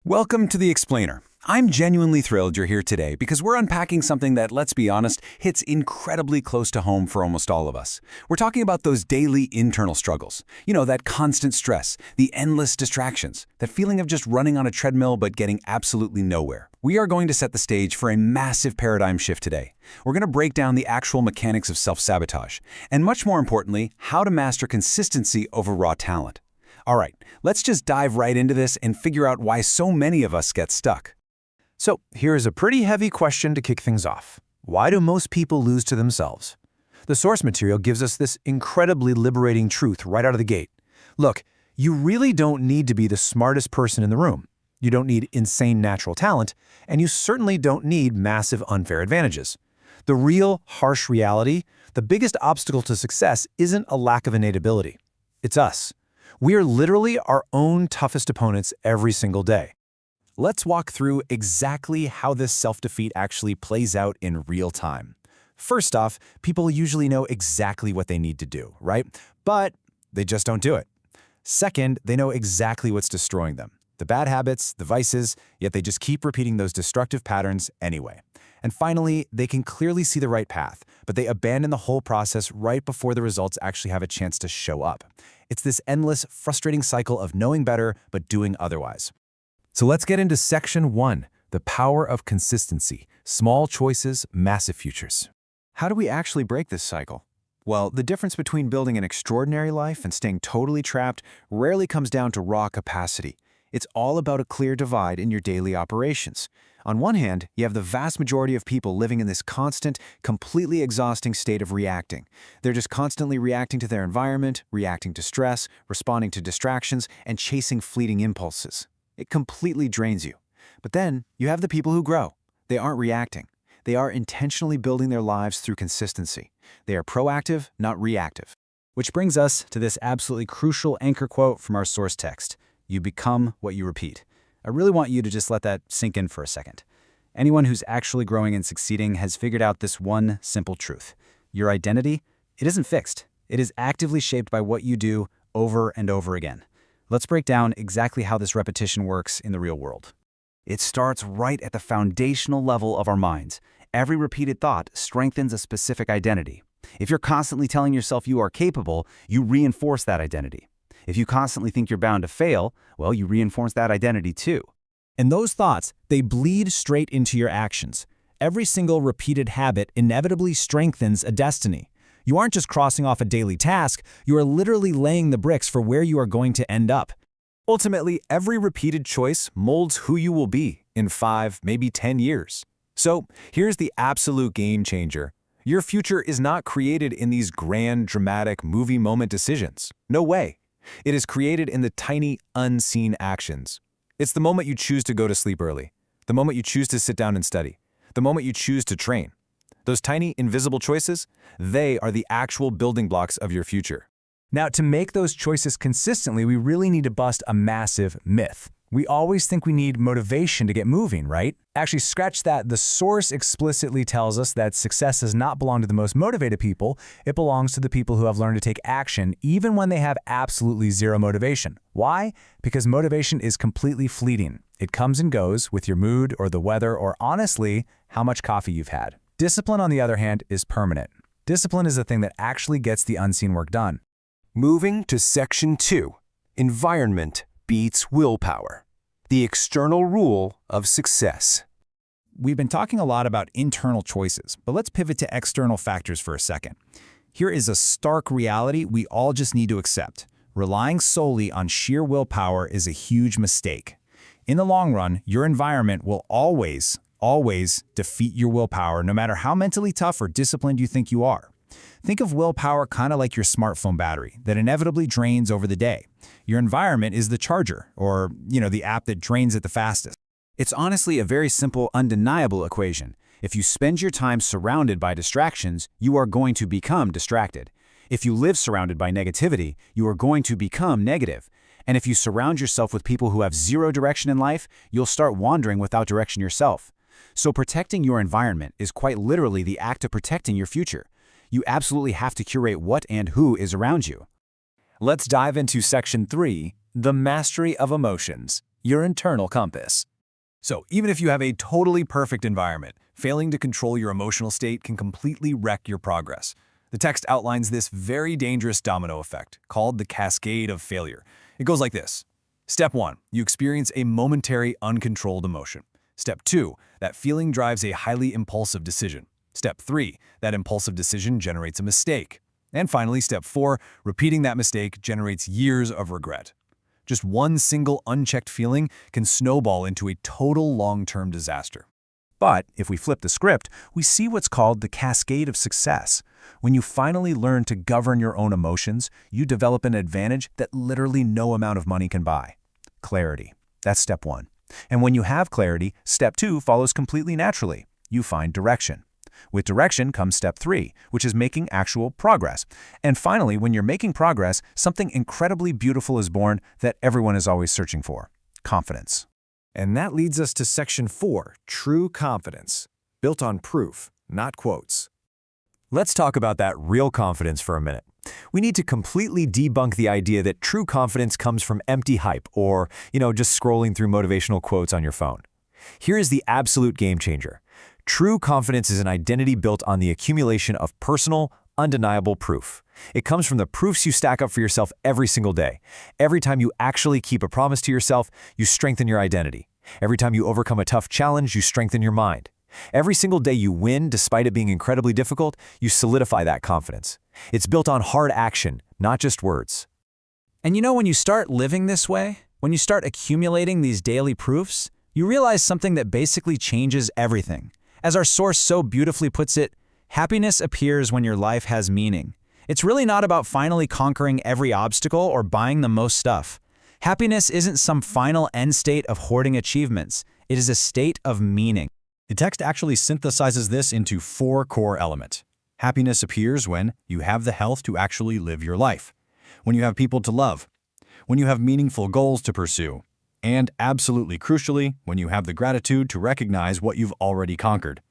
Welcome to The Explainer. I'm genuinely thrilled you're here today because we're unpacking something that, let's be honest, hits incredibly close to home for almost all of us. We're talking about those daily internal struggles. You know, that constant stress, the endless distractions, that feeling of just running on a treadmill but getting absolutely nowhere. We are going to set the stage for a massive paradigm shift today. We're going to break down the actual mechanics of self-sabotage, and much more importantly, how to master consistency over raw talent. All right, let's just dive right into this and figure out why so many of us get stuck. So here's a pretty heavy question to kick things off. Why do most people lose to themselves? The source material gives us this incredibly liberating truth right out of the gate. Look, you really don't need to be the smartest person in the room. You don't need insane natural talent, and you certainly don't need massive unfair advantages. The real, harsh reality, the biggest obstacle to success isn't a lack of innate ability. It's us. We are literally our own toughest opponents every single day. Let's walk through exactly how this self-defeat actually plays out in real time. First off, people usually know exactly what they need to do, right? But they just don't do it. Second, they know exactly what's destroying them. The bad habits, the vices, yet they just keep repeating those destructive patterns anyway. And finally, they can clearly see the right path, but they abandon the whole process right before the results actually have a chance to show up. It's this endless, frustrating cycle of knowing better but doing otherwise. So let's get into Section 1, the power of consistency. Small choices, massive futures. How do we actually break this cycle? Well, the difference between building an extraordinary life and staying totally trapped rarely comes down to raw capacity. It's all about a clear divide in your daily operations. On one hand, you have the vast majority of people living in this constant, completely exhausting state of reacting. They're just constantly reacting to their environment, reacting to stress, responding to distractions, and chasing fleeting impulses. It completely drains you. But then, you have the people who grow. They aren't reacting. They are intentionally building their lives through consistency. They are proactive, not reactive. Which brings us to this absolutely crucial anchor quote from our source text. You become what you repeat. I really want you to just let that sink in for a second. Anyone who's actually growing and succeeding has figured out this one simple truth. Your identity, it isn't fixed. It is actively shaped by what you do over and over again. Let's break down exactly how this repetition works in the real world. It starts right at the foundational level of our minds. Every repeated thought strengthens a specific identity. If you're constantly telling yourself you are capable, you reinforce that identity. If you constantly think you're bound to fail, well, you reinforce that identity too. And those thoughts, they bleed straight into your actions. Every single repeated habit inevitably strengthens a destiny. You aren't just crossing off a daily task, you are literally laying the bricks for where you are going to end up. Ultimately, every repeated choice molds who you will be in 5, maybe 10 years. So here's the absolute game changer. Your future is not created in these grand, dramatic, movie moment decisions. No way. It is created in the tiny, unseen actions. It's the moment you choose to go to sleep early, the moment you choose to sit down and study, the moment you choose to train. Those tiny, invisible choices, they are the actual building blocks of your future. Now, to make those choices consistently, we really need to bust a massive myth. We always think we need motivation to get moving, right? Actually, scratch that. The source explicitly tells us that success does not belong to the most motivated people. It belongs to the people who have learned to take action even when they have absolutely zero motivation. Why? Because motivation is completely fleeting. It comes and goes with your mood or the weather or, honestly, how much coffee you've had. Discipline, on the other hand, is permanent. Discipline is the thing that actually gets the unseen work done. Moving to Section 2, Environment beats willpower. The external rule of success. We've been talking a lot about internal choices, but let's pivot to external factors for a second. Here is a stark reality we all just need to accept. Relying solely on sheer willpower is a huge mistake. In the long run, your environment will always defeat your willpower, no matter how mentally tough or disciplined you think you are. Think of willpower kind of like your smartphone battery that inevitably drains over the day. Your environment is the charger, or, the app that drains it the fastest. It's honestly a very simple, undeniable equation. If you spend your time surrounded by distractions, you are going to become distracted. If you live surrounded by negativity, you are going to become negative. And if you surround yourself with people who have zero direction in life, you'll start wandering without direction yourself. So protecting your environment is quite literally the act of protecting your future. You absolutely have to curate what and who is around you. Let's dive into Section 3, the mastery of emotions. your internal compass. So even if you have a totally perfect environment, failing to control your emotional state can completely wreck your progress. The text outlines this very dangerous domino effect, called the cascade of failure. It goes like this. Step 1, you experience a momentary, uncontrolled emotion. Step 2, that feeling drives a highly impulsive decision. Step 3, that impulsive decision generates a mistake. And finally, Step 4, repeating that mistake generates years of regret. Just one single unchecked feeling can snowball into a total long-term disaster. But if we flip the script, we see what's called the cascade of success. When you finally learn to govern your own emotions, you develop an advantage that literally no amount of money can buy. Clarity. That's step 1. And when you have clarity, step 2 follows completely naturally. You find direction. With direction comes step 3, which is making actual progress. And finally, when you're making progress, something incredibly beautiful is born that everyone is always searching for: confidence. And that leads us to section 4, true confidence, built on proof, not quotes. Let's talk about that real confidence for a minute. We need to completely debunk the idea that true confidence comes from empty hype or, just scrolling through motivational quotes on your phone. Here is the absolute game changer. True confidence is an identity built on the accumulation of personal, undeniable proof. It comes from the proofs you stack up for yourself every single day. Every time you actually keep a promise to yourself, you strengthen your identity. Every time you overcome a tough challenge, you strengthen your mind. Every single day you win, despite it being incredibly difficult, you solidify that confidence. It's built on hard action, not just words. And when you start living this way, when you start accumulating these daily proofs, you realize something that basically changes everything. As our source so beautifully puts it, happiness appears when your life has meaning. It's really not about finally conquering every obstacle or buying the most stuff. Happiness isn't some final end state of hoarding achievements. It is a state of meaning. The text actually synthesizes this into 4 core elements. Happiness appears when you have the health to actually live your life, when you have people to love, when you have meaningful goals to pursue, and absolutely crucially, when you have the gratitude to recognize what you've already conquered.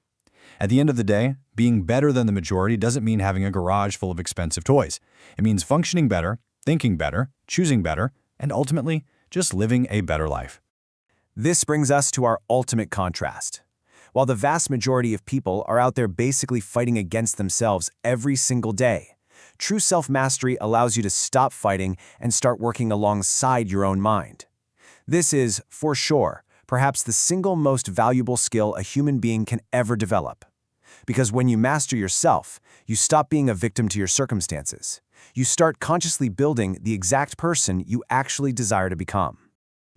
At the end of the day, being better than the majority doesn't mean having a garage full of expensive toys. It means functioning better, thinking better, choosing better, and ultimately, just living a better life. This brings us to our ultimate contrast. While the vast majority of people are out there basically fighting against themselves every single day, true self-mastery allows you to stop fighting and start working alongside your own mind. This is, for sure, perhaps the single most valuable skill a human being can ever develop. Because when you master yourself, you stop being a victim to your circumstances. You start consciously building the exact person you actually desire to become.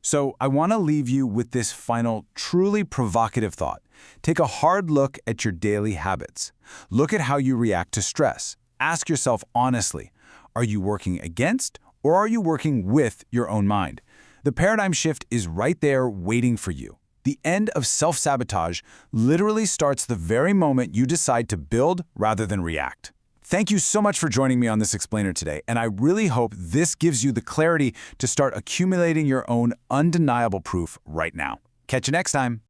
So I want to leave you with this final, truly provocative thought. Take a hard look at your daily habits. Look at how you react to stress. Ask yourself honestly, are you working against or are you working with your own mind? The paradigm shift is right there waiting for you. The end of self-sabotage literally starts the very moment you decide to build rather than react. Thank you so much for joining me on this explainer today, and I really hope this gives you the clarity to start accumulating your own undeniable proof right now. Catch you next time.